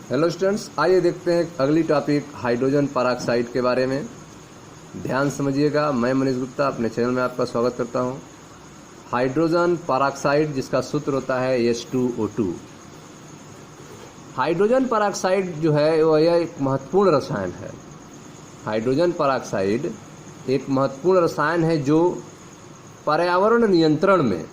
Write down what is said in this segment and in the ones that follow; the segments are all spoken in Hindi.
हेलो स्टूडेंट्स, आइए देखते हैं अगली टॉपिक हाइड्रोजन पेरोक्साइड के बारे में। ध्यान समझिएगा। मैं मनीष गुप्ता अपने चैनल में आपका स्वागत करता हूं। हाइड्रोजन पेरोक्साइड जिसका सूत्र होता है H2O2। हाइड्रोजन पेरोक्साइड जो है वो यह एक महत्वपूर्ण रसायन है। हाइड्रोजन पेरोक्साइड एक महत्वपूर्ण रसायन है जो पर्यावरण नियंत्रण में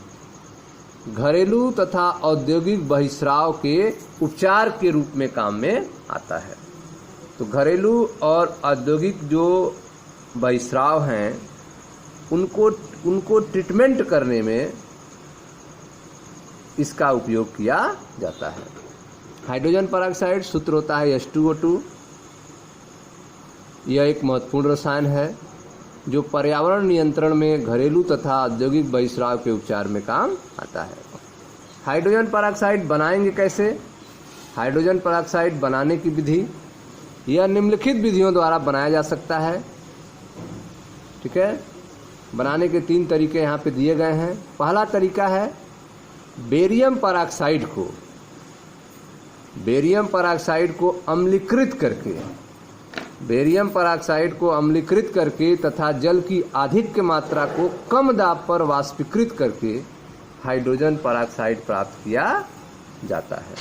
घरेलू तथा औद्योगिक बहिस्राव के उपचार के रूप में काम में आता है। तो घरेलू और औद्योगिक जो बहिस्राव हैं उनको ट्रीटमेंट करने में इसका उपयोग किया जाता है। हाइड्रोजन पेरोक्साइड सूत्र होता है H2O2। यह एक महत्वपूर्ण रसायन है जो पर्यावरण नियंत्रण में घरेलू तथा औद्योगिक बहिस्राव के उपचार में काम आता है। हाइड्रोजन पेरोक्साइड बनाएंगे कैसे? हाइड्रोजन पेरोक्साइड बनाने की विधि यह निम्नलिखित विधियों द्वारा बनाया जा सकता है। ठीक है, बनाने के 3 तरीके यहाँ पे दिए गए हैं। पहला तरीका है बेरियम पेरोक्साइड को अम्लीकृत करके तथा जल की अधिक मात्रा को कम दाब पर वाष्पीकृत करके हाइड्रोजन पेरोक्साइड प्राप्त किया जाता है।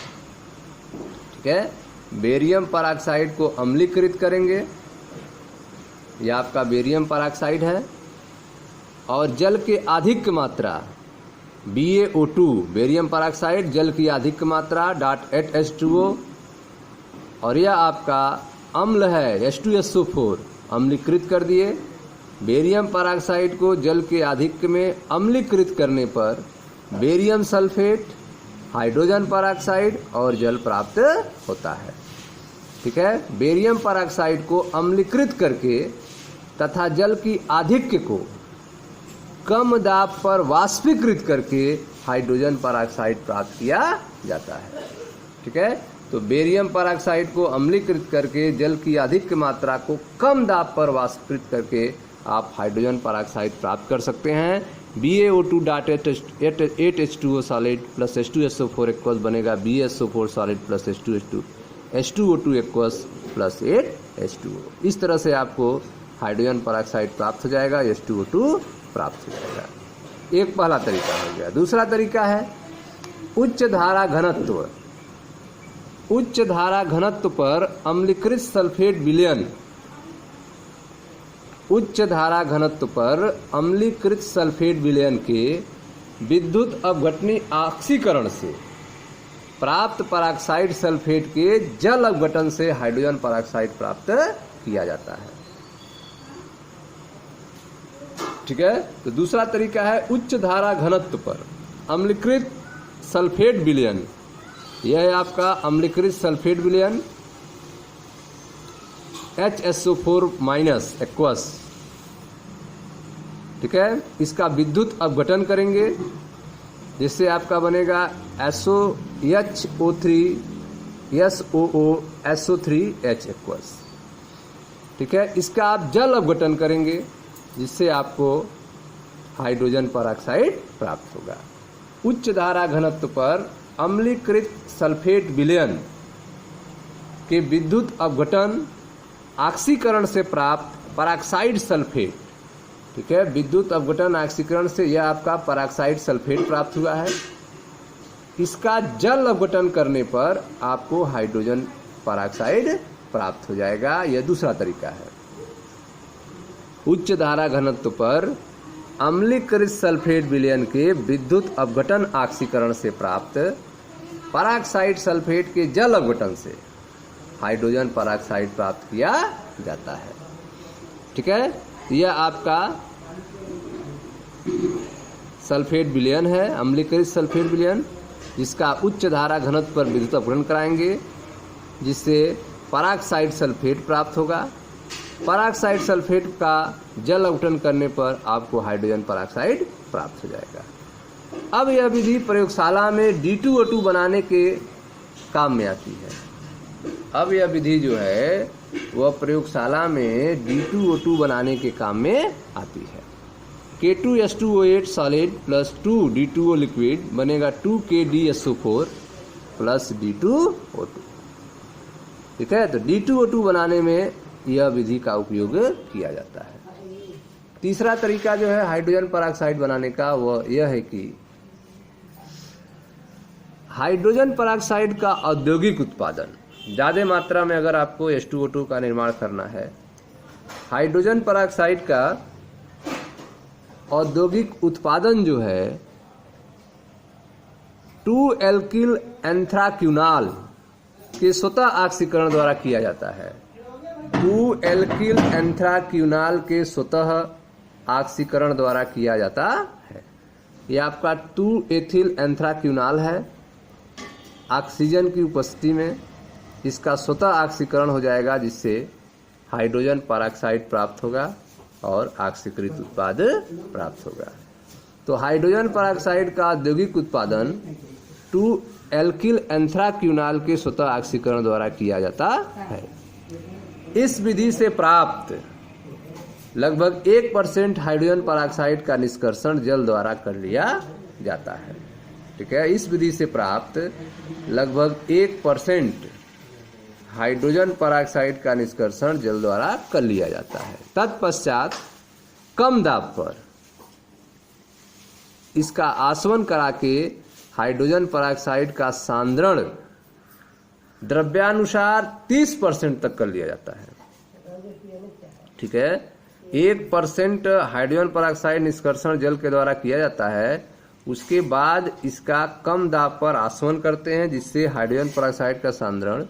ठीक है, बेरियम पेरोक्साइड को अम्लीकृत करेंगे, यह आपका बेरियम पेरोक्साइड है, और जल के अधिक मात्रा BaO2 बेरियम पेरोक्साइड जल की अधिक मात्रा .8H2O, और यह आपका अम्ल है H2SO4 अम्लीकृत कर दिए। बेरियम पेरोक्साइड को जल के अधिक में अम्लीकृत करने पर बेरियम सल्फेट, हाइड्रोजन पेरोक्साइड और जल प्राप्त होता है। ठीक है, बेरियम पेरोक्साइड को अम्लीकृत करके तथा जल की आधिक्य को कम दाब पर वाष्पीकृत करके हाइड्रोजन पेरोक्साइड प्राप्त किया जाता है। ठीक है, तो बेरियम पेरोक्साइड को अम्लीकृत करके जल की अधिक मात्रा को कम दाब पर वाष्पीकृत करके आप हाइड्रोजन पेरोक्साइड प्राप्त कर सकते हैं। BaO2 8H2O solid plus H2SO4 equals बनेगा BaSO4 solid plus H2O2 equals plus 8H2O। इस तरह से आपको हाइड्रोजन पेरोक्साइड प्राप्त हो जाएगा, H2O2 प्राप्त हो जाएगा। एक पहला तरीका हो गया। दूसरा तरीका है उच्च धारा घनत्व पर अम्लीकृत सल्फेट विलयन। उच्च धारा घनत्व पर अम्लीकृत सल्फेट विलयन के विद्युत अपघटनी ऑक्सीकरण से प्राप्त पेरोक्साइड सल्फेट के जल अपघटन से हाइड्रोजन पेरोक्साइड प्राप्त किया जाता है। ठीक है, तो दूसरा तरीका है उच्च धारा घनत्व पर अम्लीकृत सल्फेट विलयन। यह है आपका अम्लीकृत सल्फेट विलयन HSO4 माइनस एक्वस। ठीक है, इसका विद्युत अपघटन करेंगे जिससे आपका बनेगा SO3SOO3H एक्वस। ठीक है, इसका आप जल अपघटन करेंगे जिससे आपको हाइड्रोजन पेरोक्साइड प्राप्त होगा। उच्च धारा घनत्व पर अम्लीकृत सल्फेट विलयन के विद्युत अपघटन ऑक्सीकरण से प्राप्त पेरोक्साइड सल्फेट। ठीक है, विद्युत अपघटन ऑक्सीकरण से यह आपका पेरोक्साइड सल्फेट प्राप्त हुआ है। इसका जल अपघटन करने पर आपको हाइड्रोजन पेरोक्साइड प्राप्त हो जाएगा। यह दूसरा तरीका है। उच्च धारा घनत्व पर अम्लीकृत सल्फेट विलयन के विद्युत अपघटन ऑक्सीकरण से प्राप्त पेरोक्साइड सल्फेट के जल अपघटन से हाइड्रोजन पेरोक्साइड प्राप्त किया जाता है। ठीक है, यह आपका सल्फेट विलयन है, अम्लीकृत सल्फेट विलयन, जिसका उच्च धारा घनत्व पर विद्युत अपघटन कराएंगे जिससे पेरोक्साइड सल्फेट प्राप्त होगा। पेरोक्साइड सल्फेट का जल अपघटन करने पर आपको हाइड्रोजन पेरोक्साइड प्राप्त हो जाएगा। अब यह विधि प्रयोगशाला में D2O2 बनाने के काम में आती है। अब यह विधि जो है वह प्रयोगशाला में D2O2 बनाने के काम में आती है। K2H2O8 solid plus 2D2O liquid बनेगा 2KDSO4 प्लस D2O2। ठीक है। तो D2O2 बनाने में यह विधि का उपयोग किया जाता है। तीसरा तरीका जो है हाइड्रोजन परऑक्साइड बनाने का वह यह है कि हाइड्रोजन परऑक्साइड का औद्योगिक उत्पादन, ज़्यादा मात्रा में अगर आपको H2O2 का निर्माण करना है, हाइड्रोजन परऑक्साइड का औद्योगिक उत्पादन जो है 2-एल्किल एंथ्राक्यूनाल के स्वतः ऑक्सीकरण द्वारा किया जाता है। 2-एल्किल एंथ्राक्यूनाल के स्वतः ऑक्सीकरण द्वारा किया जाता है। यह आपका 2-एथिल एंथ्राक्यूनाल है। ऑक्सीजन की उपस्थिति में इसका स्वतः ऑक्सीकरण हो जाएगा, जिससे हाइड्रोजन परऑक्साइड प्राप्त होगा और ऑक्सीकृत उत्पाद प्राप्त होगा। तो हाइड्रोजन परऑक्साइड का औद्योगिक उत्पादन 2-एल्किल एंथ्राक्यूनाल के स्वतः ऑक्सीकरण द्वारा किया जाता है। इस विधि से प्राप्त लगभग 1% हाइड्रोजन परऑक्साइड का निष्कर्षण जल द्वारा कर लिया जाता है। ठीक है। इस विधि से प्राप्त लगभग 1% हाइड्रोजन परऑक्साइड का निष्कर्षण जल द्वारा कर लिया जाता है। तत्पश्चात कम दाब पर इसका आसवन करा के हाइड्रोजन परऑक्साइड का सांद्रण द्रव्यानुसार 30% तक कर लिया जाता है। ठीक है। 1% हाइड्रोजन परऑक्साइड निष्कर्षण जल के द्वारा किया जाता है। उसके बाद इसका कम दाब पर आसवन करते हैं, जिससे हाइड्रोजन परऑक्साइड का सांद्रण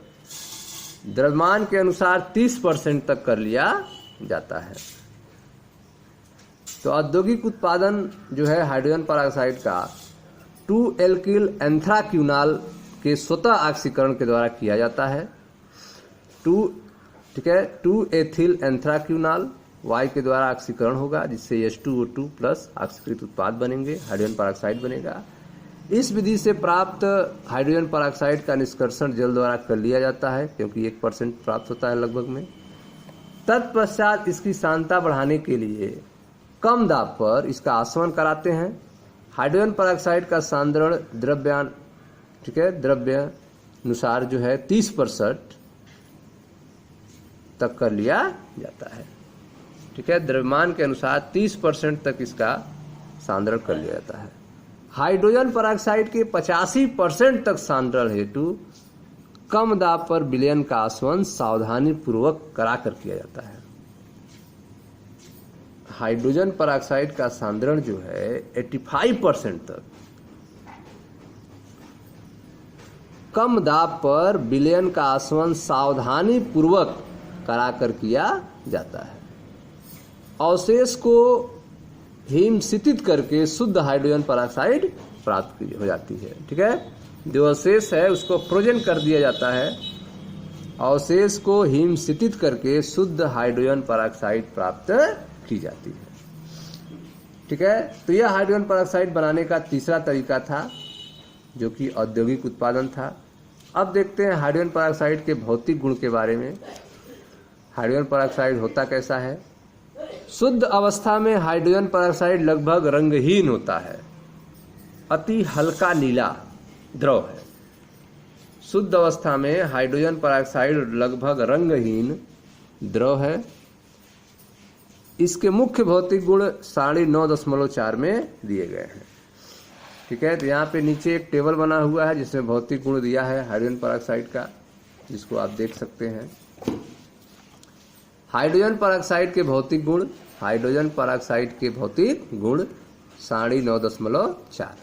द्रव्यमान के अनुसार 30% तक कर लिया जाता है। तो औद्योगिक उत्पादन जो है हाइड्रोजन परऑक्साइड का 2-एल्किल एंथ्राक्यूनाल के स्वतः ऑक्सीकरण के द्वारा किया जाता है। 2-एथिल एंथ्राक्यूनाल Y के द्वारा ऑक्सीकरण होगा, जिससे H2O2 प्लस ऑक्सीकृत उत्पाद बनेंगे, हाइड्रोजन परऑक्साइड बनेगा। इस विधि से प्राप्त हाइड्रोजन परऑक्साइड का निष्कर्षण जल द्वारा कर लिया जाता है, क्योंकि 1% प्राप्त होता है लगभग में। तत्पश्चात इसकी सांद्रता बढ़ाने के लिए कम दाब पर इसका आसवन कराते हैं। हाइड्रोजन परऑक्साइड का सांद्रण द्रव्यानुसार जो है 30% तक कर लिया जाता है। ठीक है। द्रव्यमान के अनुसार 30% तक इसका सांद्रण कर लिया जाता है। हाइड्रोजन परऑक्साइड के 85% तक सांद्रण हेतु कम दाब पर विलयन का आसवन सावधानी पूर्वक कराकर किया जाता है। हाइड्रोजन परऑक्साइड का सांद्रण जो है 85% तक कम दाब पर विलयन का आसवन सावधानी पूर्वक कराकर किया जाता है। अवशेष को हिमशितित करके शुद्ध हाइड्रोजन परऑक्साइड प्राप्त हो जाती है। ठीक है। जो अवशेष है उसको फ्रोजन कर दिया जाता है। अवशेष को हिमशितित करके शुद्ध हाइड्रोजन परऑक्साइड प्राप्त की जाती है। ठीक है। तो यह हाइड्रोजन परऑक्साइड बनाने का तीसरा तरीका था, जो कि औद्योगिक उत्पादन था। अब देखते हैं हाइड्रोजन परऑक्साइड के भौतिक गुण के बारे में। हाइड्रोजन परऑक्साइड होता कैसा है? शुद्ध अवस्था में हाइड्रोजन परऑक्साइड लगभग रंगहीन होता है, अति हल्का नीला द्रव है। शुद्ध अवस्था में हाइड्रोजन परऑक्साइड लगभग रंगहीन द्रव है। इसके मुख्य भौतिक गुण सारणी 9.4 में दिए गए हैं। ठीक है। तो यहाँ पे नीचे एक टेबल बना हुआ है जिसमें भौतिक गुण दिया है हाइड्रोजन परऑक्साइड का, जिसको आप देख सकते हैं। हाइड्रोजन परऑक्साइड के भौतिक गुण, हाइड्रोजन परऑक्साइड के भौतिक गुण सारणी 9.4।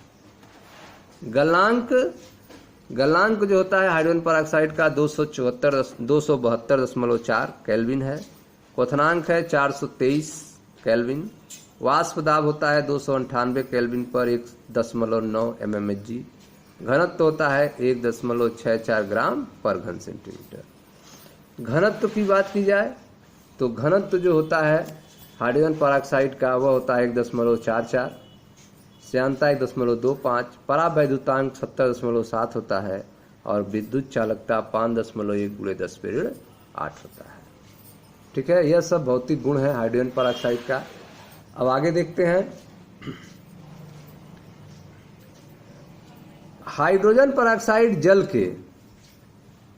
गलनांक जो होता है हाइड्रोजन परऑक्साइड का 272.4 केल्विन है। क्वथनांक है 423 केल्विन। वाष्प दाब होता है 298 केल्विन पर 1.9 mmHg। घनत्व होता है 1.64 ग्राम पर घन सेंटीमीटर। घनत्व की बात की जाए तो घनत्व जो होता है हाइड्रोजन परऑक्साइड का वह होता है 1.44, श्यानता 1.25, परावैद्युतांक 70.7 होता है और विद्युत चालकता 5.1 × 10⁻8 होता है। ठीक है। यह सब भौतिक गुण है हाइड्रोजन परऑक्साइड का। अब आगे देखते हैं। हाइड्रोजन परऑक्साइड जल के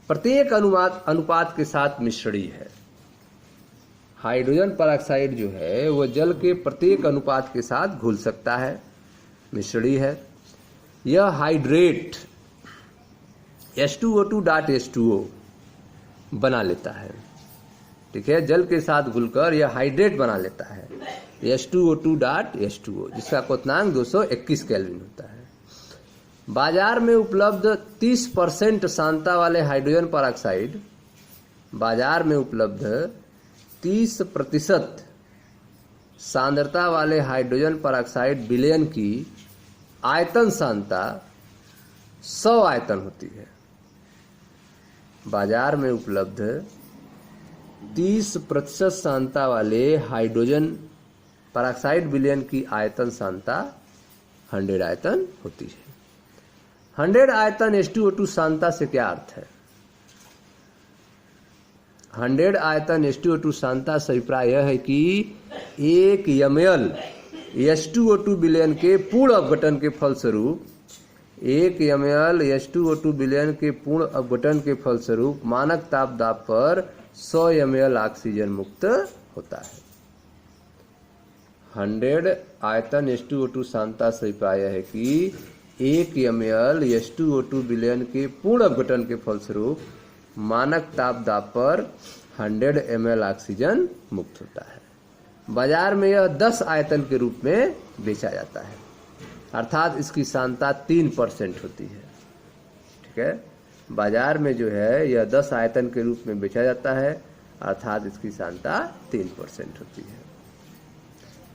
प्रत्येक अनुपात के साथ मिश्री है। हाइड्रोजन परऑक्साइड जो है वह जल के प्रत्येक अनुपात के साथ घुल सकता है, मिश्री है। यह हाइड्रेट H2O2.H2O बना लेता है, ठीक है। जल के साथ घुलकर यह हाइड्रेट बना लेता है H2O2.H2O, जिसका क्वथनांक 221 केल्विन होता है। बाजार में उपलब्ध 30% सांद्रता वाले हाइड्रोजन परऑक्साइड, बाजार में उपलब्ध 30% सांद्रता वाले हाइड्रोजन परऑक्साइड विलयन की आयतन सांद्रता 100 आयतन होती है। बाजार में उपलब्ध 30% सांद्रता वाले हाइड्रोजन परऑक्साइड विलयन की आयतन सांद्रता 100 आयतन होती है। 100 आयतन H2O2 सांद्रता से क्या अर्थ है? 100 आयतन H2O2 सांद्रता से अभिप्राय यह है कि 1 ml H2O2 विलयन के पूर्ण अपघटन के फलस्वरूप 1 ml H2O2 विलयन के पूर्ण अपघटन के फलस्वरूप मानक ताप दाब पर 100 ml ऑक्सीजन मुक्त होता है। 100 आयतन H2O2 सांद्रता से अभिप्राय है कि 1 ml H2O2 विलयन के पूर्ण अपघटन के फलस्वरूप मानक ताप दाब पर 100 ml ऑक्सीजन मुक्त होता है। बाजार में यह 10 आयतन के रूप में बेचा जाता है, अर्थात इसकी सांद्रता 3% होती है, ठीक है। बाजार में जो है यह 10 आयतन के रूप में बेचा जाता है, अर्थात इसकी सांद्रता 3% होती है।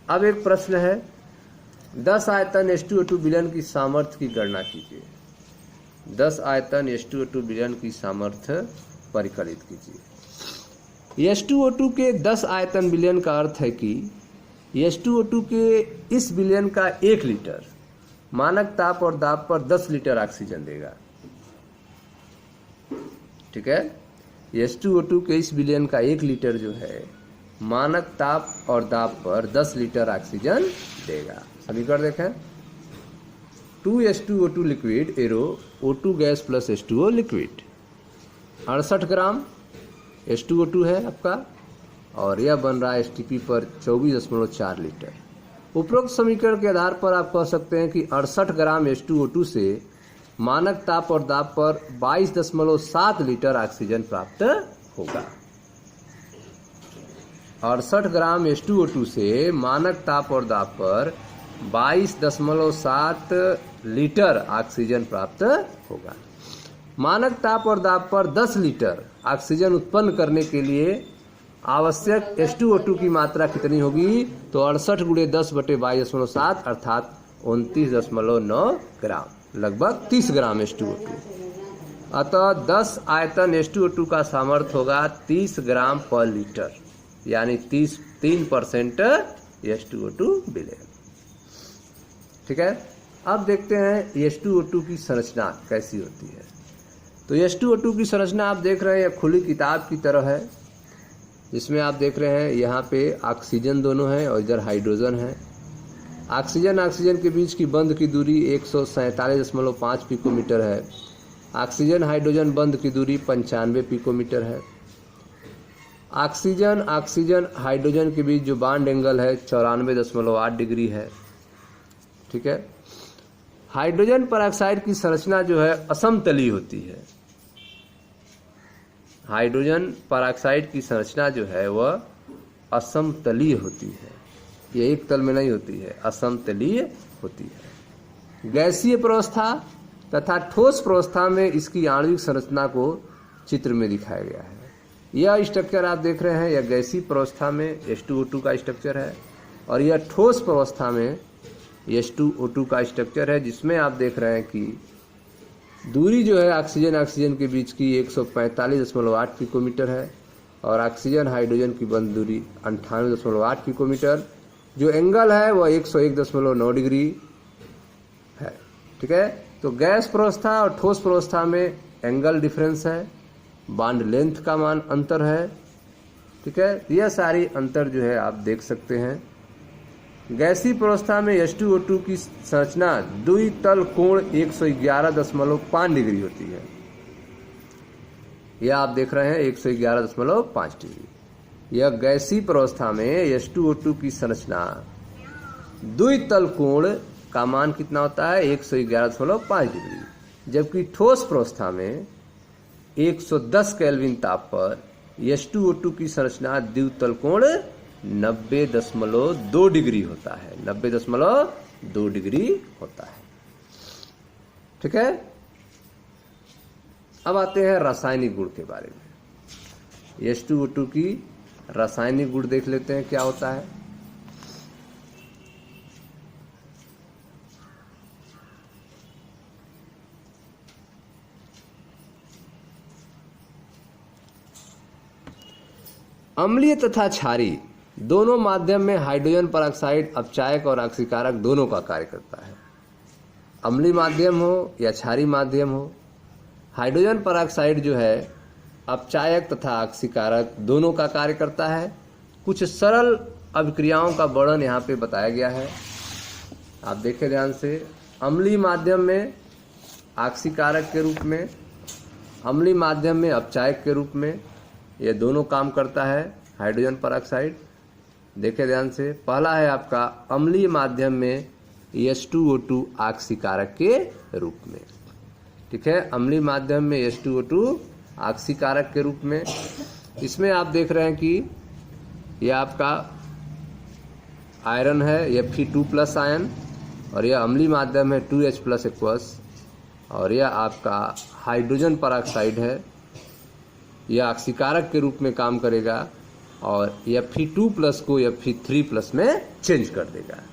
अब एक प्रश्न है, 10 आयतन H2O2 विलयन की सामर्थ्य की गणना कीजिए। 10 आयतन H2O2 विलयन की सामर्थ्य परिकलित कीजिए। H2O2 के 10 आयतन विलयन का अर्थ है कि H2O2 के इस विलयन का 1 लीटर मानक ताप और दाब पर 10 लीटर ऑक्सीजन देगा, ठीक है। H2O2 के इस विलयन का 1 लीटर जो है मानक ताप और दाब पर 10 लीटर ऑक्सीजन देगा। समीकरण देखें, 2H2O2 liquid arrow O2 gas plus H2O liquid, 68 ग्राम H2O2 है आपका, और यह बन रहा है STP पर 24.4 लीटर। उपरोक्त समीकरण के आधार पर आप कह सकते हैं कि 68 ग्राम H2O2 से मानक ताप और दाब पर 22.7 लीटर ऑक्सीजन प्राप्त होगा। 68 ग्राम H2O2 से मानक ताप और दाब पर 22.7 लीटर ऑक्सीजन प्राप्त होगा। मानक ताप और दाब पर 10 लीटर ऑक्सीजन उत्पन्न करने के लिए आवश्यक H2O2 की मात्रा कितनी होगी? तो 68 × 10/22.7 अर्थात 29.9 ग्राम, लगभग 30 ग्राम H2O2। अतः 10 आयतन H2O2 का सामर्थ्य होगा 30 ग्राम पर लीटर, यानी 3% H2O2 विलयन, ठीक है। अब देखते हैं H2O2 की संरचना कैसी होती है। तो H2O2 की संरचना आप देख रहे हैं खुली किताब की तरह है, जिसमें आप देख रहे हैं यहाँ पे ऑक्सीजन दोनों हैं और इधर हाइड्रोजन है। ऑक्सीजन के बीच की बंध की दूरी 147.5 पिकोमीटर है। ऑक्सीजन हाइड्रोजन बंध की दूरी 95 पिकोमीटर है। ऑक्सीजन हाइड्रोजन के बीच जो बॉन्ड एंगल है 94.8 डिग्री है, ठीक है। हाइड्रोजन परऑक्साइड की संरचना जो है असमतलीय होती है। हाइड्रोजन परऑक्साइड की संरचना जो है वह असमतलीय होती है, ये एक तल में नहीं होती है, असमतलीय होती है। गैसीय प्रावस्था तथा ठोस प्रावस्था में इसकी आणविक संरचना को चित्र में दिखाया गया है। यह स्ट्रक्चर आप देख रहे हैं, यह गैसीय प्रावस्था में H2O2 का स्ट्रक्चर है, और यह ठोस प्रावस्था में H2O2 का स्ट्रक्चर है, जिसमें आप देख रहे हैं कि दूरी जो है ऑक्सीजन के बीच की 145.8 पिकोमीटर है, और ऑक्सीजन हाइड्रोजन की बंध दूरी 98.8 पिकोमीटर। जो एंगल है वह 101.9 डिग्री है, ठीक है। तो गैस प्रावस्था और ठोस प्रावस्था में एंगल डिफरेंस है, बॉन्ड लेंथ का मान अंतर है, ठीक है। यह सारी अंतर जो है आप देख सकते हैं। गैसीय प्रावस्था में H2O2 की संरचना द्वितल कोण 111.5 डिग्री होती है। यह आप देख रहे हैं 111.5 डिग्री। यह गैसीय प्रवस्था में H2O2 की संरचना द्वितल कोण का मान कितना होता है 111.5 डिग्री, जबकि ठोस प्रवस्था में 110 केल्विन ताप पर H2O2 की संरचना द्वितल कोण 90.2 डिग्री होता है, 90.2 डिग्री होता है। ठीक है, अब आते हैं रासायनिक गुण के बारे में। H2O2 की रासायनिक गुण देख लेते हैं क्या होता है। अम्लीय तथा क्षारीय दोनों माध्यम में हाइड्रोजन परऑक्साइड अपचायक और ऑक्सीकारक दोनों का कार्य करता है। अम्लीय माध्यम हो या क्षारीय माध्यम हो, हाइड्रोजन परऑक्साइड जो है अपचायक तथा ऑक्सीकारक दोनों का कार्य करता है। कुछ सरल अभिक्रियाओं का वर्णन यहाँ पे बताया गया है, आप देखें ध्यान से। अम्लीय माध्यम में ऑक्सीकारक के रूप में, अम्लीय माध्यम में अपचायक के रूप में ये दोनों काम करता है हाइड्रोजन परऑक्साइड। देखें ध्यान से, पहला है आपका अम्लीय माध्यम में H2O2 ऑक्सीकारक के रूप में। ठीक है, अम्लीय माध्यम में H2O2 ऑक्सीकारक के रूप में। इसमें आप देख रहे हैं कि यह आपका आयरन है, यह Fe2+ आयन, और यह अम्लीय माध्यम है 2H+ एक्वस, और यह आपका हाइड्रोजन परऑक्साइड है, यह ऑक्सीकारक के रूप में काम करेगा और यह Fe2+ को यह Fe3+ में चेंज कर देगा।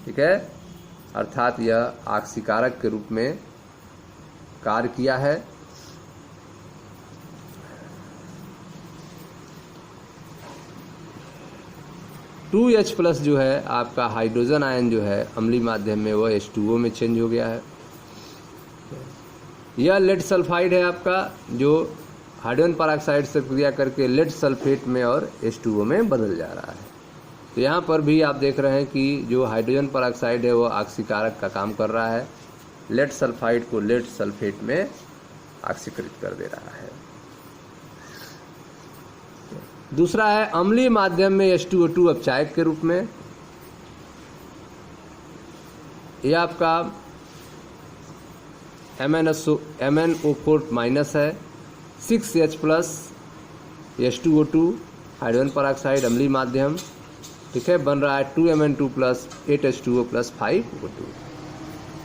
ठीक है, अर्थात यह ऑक्सीकारक के रूप में कार्य किया है। (2H+ जो है आपका हाइड्रोजन आयन जो है अम्लीय माध्यम में वह H2O में चेंज हो गया है। यह लेड सल्फाइड है आपका, जो हाइड्रोजन परऑक्साइड से क्रिया करके लेड सल्फेट में और H2O में बदल जा रहा है। तो यहाँ पर भी आप देख रहे हैं कि जो हाइड्रोजन परऑक्साइड है वो ऑक्सीकारक का काम कर रहा है, लेड सल्फाइड को लेड सल्फेट में ऑक्सीकृत कर दे रहा है। दूसरा है अम्लीय माध्यम में H2O2 अपचायक के रूप में। यह आपका MnO4- है, 6H+ H2O2 हाइड्रोजन परऑक्साइड अम्लीय माध्यम। ठीक है, बन रहा है 2Mn2+ 8H2O+ 5O2।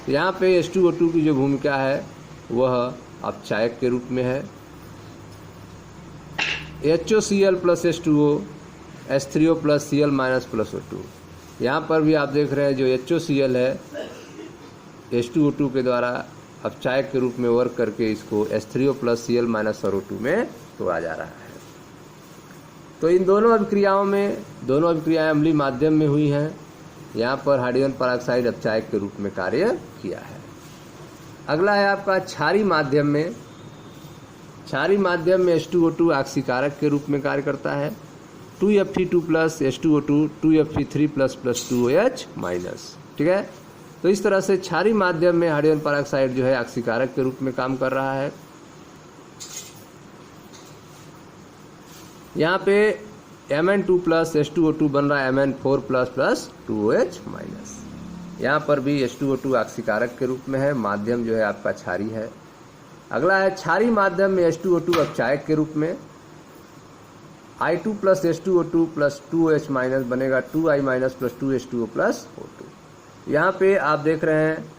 यहाँ पे H2O2 की जो भूमिका है वह अपचायक के रूप में है। HOCl + H2O H3O+ Cl- + O2। यहाँ पर भी आप देख रहे हैं जो HOCl है H2O2 के द्वारा अपचायक के रूप में वर्क करके इसको H3O+ Cl- और O2 में तोड़ा जा रहा है। तो इन दोनों अभिक्रियाओं में, दोनों अभिक्रियाएं अम्लीय माध्यम में हुई हैं। यहाँ पर हाइड्रोजन परऑक्साइड अपचायक के रूप में कार्य किया है। अगला है आपका क्षारीय माध्यम में। क्षारीय माध्यम में H2O2 ऑक्सीकारक के रूप में कार्य करता है। 2Fe2+ H2O2 2Fe3+ 2OH-। ठीक है, तो इस तरह से क्षारीय माध्यम में हाइड्रोजन परऑक्साइड जो है ऑक्सीकारक के रूप में काम कर रहा है। यहाँ पे Mn2+ H2O2 बन रहा है Mn4+ 2OH-। यहाँ पर भी H2O2 ऑक्सीकारक के रूप में है, माध्यम जो है आपका क्षारीय है। अगला है क्षारीय माध्यम में H2O2 अपचायक के रूप में। I2+ H2O2 + 2OH- बनेगा 2I- + 2H2O+ O2। यहाँ पे आप देख रहे हैं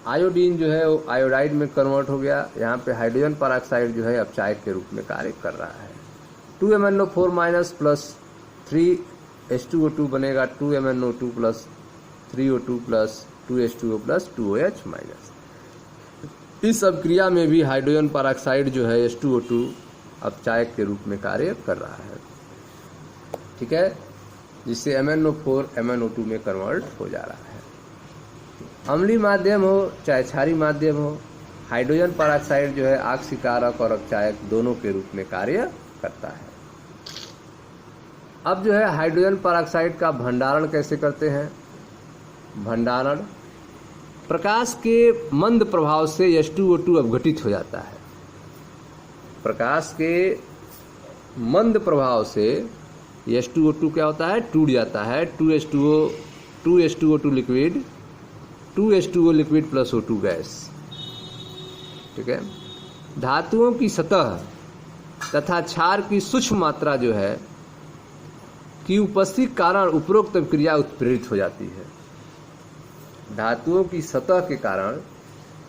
आयोडीन जो है वो आयोडाइड में कन्वर्ट हो गया। यहाँ पे हाइड्रोजन परऑक्साइड जो है अपचायक के रूप में कार्य कर रहा है। 2MnO4- + 3H2O2 बनेगा 2MnO2 + 3O2 + 2H2O+ 2OH-। इस अभिक्रिया में भी हाइड्रोजन परऑक्साइड जो है H2O2 अपचायक के रूप में कार्य कर रहा है। ठीक है, जिससे MnO4 MnO2 में कन्वर्ट हो जा रहा है। अम्लीय माध्यम हो चाहे क्षारीय माध्यम हो, हाइड्रोजन परऑक्साइड जो है ऑक्सीकारक और अपचायक दोनों के रूप में कार्य करता है। अब जो है हाइड्रोजन परऑक्साइड का भंडारण कैसे करते हैं। भंडारण, प्रकाश के मंद प्रभाव से H2O2 अपघटित हो जाता है। प्रकाश के मंद प्रभाव से H2O2 क्या होता है, टूट जाता है। 2H2O2 liquid, 2H2O liquid plus O2 gas. ठीक है। धातुओं की सतह तथा क्षार की सूक्ष्म मात्रा जो है की उपस्थिति के कारण उपरोक्त क्रिया उत्प्रेरित हो जाती है। धातुओं की सतह के कारण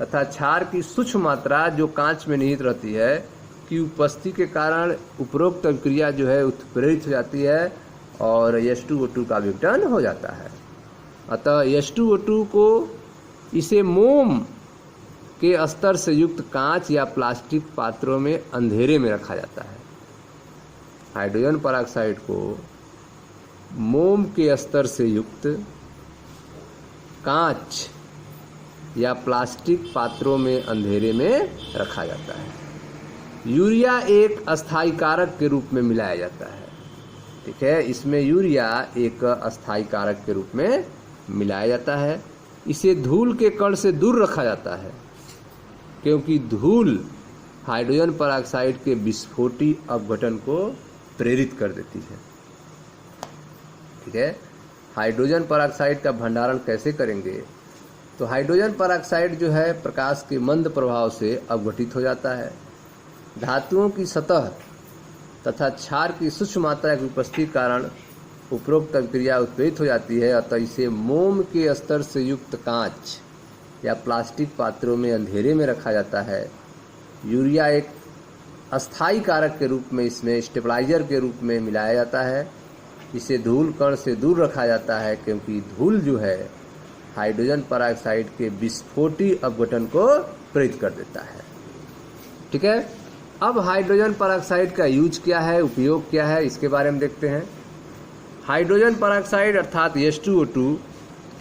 तथा क्षार की सूक्ष्म मात्रा जो कांच में निहित रहती है की उपस्थिति के कारण उपरोक्त क्रिया जो है उत्प्रेरित हो जाती है और H2O2 का विघटन हो जाता है। अतः H2O2 को इसे मोम के स्तर से युक्त कांच या प्लास्टिक पात्रों में अंधेरे में रखा जाता है। हाइड्रोजन परऑक्साइड को मोम के स्तर से युक्त कांच या प्लास्टिक पात्रों में अंधेरे में रखा जाता है। यूरिया एक अस्थायी कारक के रूप में मिलाया जाता है। ठीक है, इसमें यूरिया एक अस्थायी कारक के रूप में मिलाया जाता है। इसे धूल के कण से दूर रखा जाता है क्योंकि धूल हाइड्रोजन परऑक्साइड के विस्फोटी अपघटन को प्रेरित कर देती है। ठीक है, हाइड्रोजन परऑक्साइड का भंडारण कैसे करेंगे? तो हाइड्रोजन परऑक्साइड जो है प्रकाश के मंद प्रभाव से अपघटित हो जाता है। धातुओं की सतह तथा क्षार की सूक्ष्म मात्रा की उपस्थिति के कारण उपरोक्त क्रिया उत्प्रेरित हो जाती है। अतः इसे मोम के स्तर से युक्त कांच या प्लास्टिक पात्रों में अंधेरे में रखा जाता है। यूरिया एक अस्थायी कारक के रूप में इसमें स्टेबलाइजर के रूप में मिलाया जाता है। इसे धूल कण से दूर रखा जाता है क्योंकि धूल जो है हाइड्रोजन परऑक्साइड के विस्फोटी अपघटन को प्रेरित कर देता है। ठीक है, अब हाइड्रोजन परऑक्साइड का यूज क्या है, उपयोग क्या है, इसके बारे में देखते हैं। हाइड्रोजन परऑक्साइड अर्थात H2O2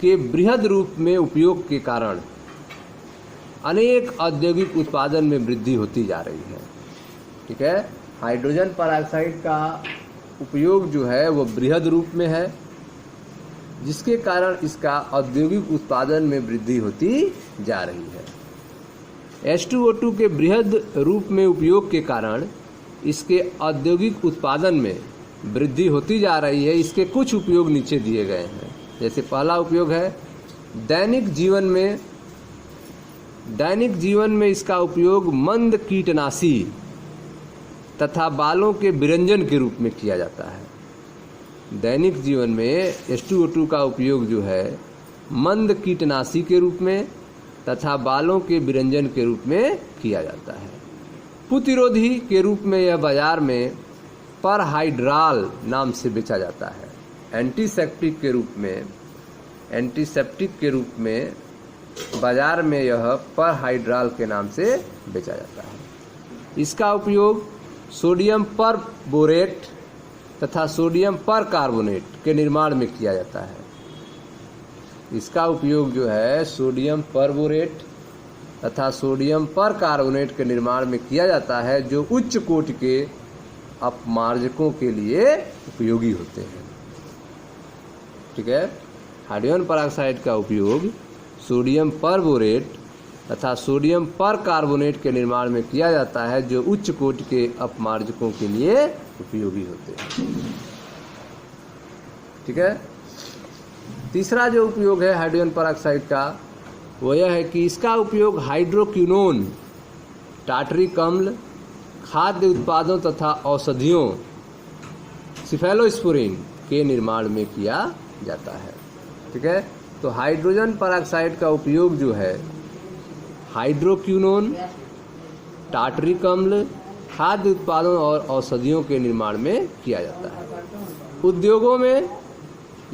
के बृहद रूप में उपयोग के कारण अनेक औद्योगिक उत्पादन में वृद्धि होती जा रही है। ठीक है, हाइड्रोजन परऑक्साइड का उपयोग जो है वो बृहद रूप में है, जिसके कारण इसका औद्योगिक उत्पादन में वृद्धि होती जा रही है। H2O2 के बृहद रूप में उपयोग के कारण इसके औद्योगिक उत्पादन में वृद्धि होती जा रही है। इसके कुछ उपयोग नीचे दिए गए हैं। जैसे पहला उपयोग है दैनिक जीवन में इसका उपयोग मंद कीटनाशी तथा बालों के विरंजन के रूप में किया जाता है। दैनिक जीवन में H2O2 का उपयोग जो है मंद कीटनाशी के रूप में तथा बालों के विरंजन के रूप में किया जाता है। प्रतिरोधी के रूप में यह बाजार में परहाइड्राल नाम से बेचा जाता है। एंटीसेप्टिक के रूप में बाजार में यह परहाइड्राल के नाम से बेचा जाता है। इसका उपयोग सोडियम परबोरेट तथा सोडियम परकार्बोनेट के निर्माण में किया जाता है। इसका उपयोग जो है सोडियम परबोरेट तथा सोडियम परकार्बोनेट के निर्माण में किया जाता है, जो उच्च कोटि के अपमार्जकों के लिए उपयोगी होते हैं। ठीक है, हाइड्रोजन परऑक्साइड का उपयोग सोडियम परबोरेट तथा सोडियम परकार्बोनेट के निर्माण में किया जाता है, जो उच्च कोटि के अपमार्जकों के लिए उपयोगी होते हैं। ठीक है, तीसरा जो उपयोग है हाइड्रोजन परऑक्साइड का वो यह है कि इसका उपयोग हाइड्रोक्विनोन, टार्टरिक अम्ल, खाद्य उत्पादों तथा औषधियों सिफेलोस्पोरिन के निर्माण में किया जाता है। ठीक है, तो हाइड्रोजन परऑक्साइड का उपयोग जो है हाइड्रोक्विनोन, टार्टरिक अम्ल, खाद्य उत्पादों और औषधियों के निर्माण में किया जाता है। उद्योगों में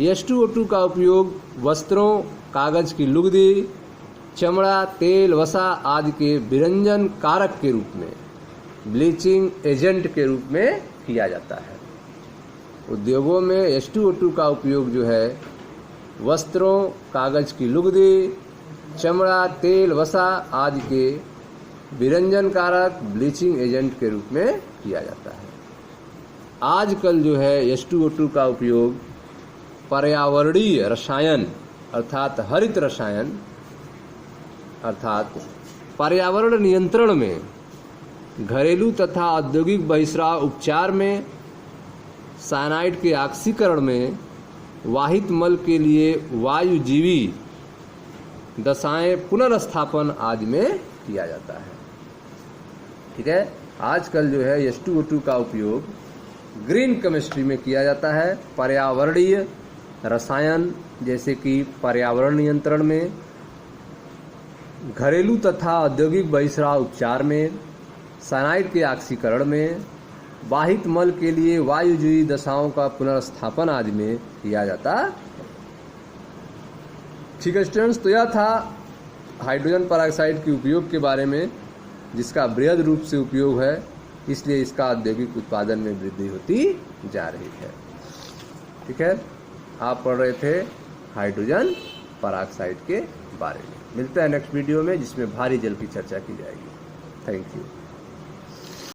H2O2 का उपयोग वस्त्रों, कागज की लुगदी, चमड़ा, तेल, वसा आदि के विरंजन कारक के रूप में, ब्लीचिंग एजेंट के रूप में किया जाता है। उद्योगों में H2O2 का उपयोग जो है वस्त्रों, कागज की लुगदी, चमड़ा, तेल, वसा आदि के विरंजन कारक, ब्लीचिंग एजेंट के रूप में किया जाता है। आजकल जो है H2O2 का उपयोग पर्यावरणीय रसायन अर्थात हरित रसायन अर्थात पर्यावरण नियंत्रण में घरेलू तथा औद्योगिक बहिस्राव उपचार में, साइनाइड के ऑक्सीकरण में, वाहित मल के लिए वायुजीवी दशाएं पुनर्स्थापन आदि में किया जाता है। ठीक है, आजकल जो है H2O2 का उपयोग ग्रीन केमिस्ट्री में किया जाता है, पर्यावरणीय रसायन जैसे कि पर्यावरण नियंत्रण में, घरेलू तथा औद्योगिक बहिस्राव उपचार में, साइनाइड के ऑक्सीकरण में, वाहित मल के लिए वायुजीवी दशाओं का पुनर्स्थापन आदि में किया जाता है। ठीक है स्टूडेंट्स, तो यह था हाइड्रोजन पेरोक्साइड के उपयोग के बारे में, जिसका बृहद रूप से उपयोग है, इसलिए इसका औद्योगिक उत्पादन में वृद्धि होती जा रही है। ठीक है, आप पढ़ रहे थे हाइड्रोजन पेरोक्साइड के बारे में। मिलते हैं नेक्स्ट वीडियो में, जिसमें भारी जल की चर्चा की जाएगी। Thank you.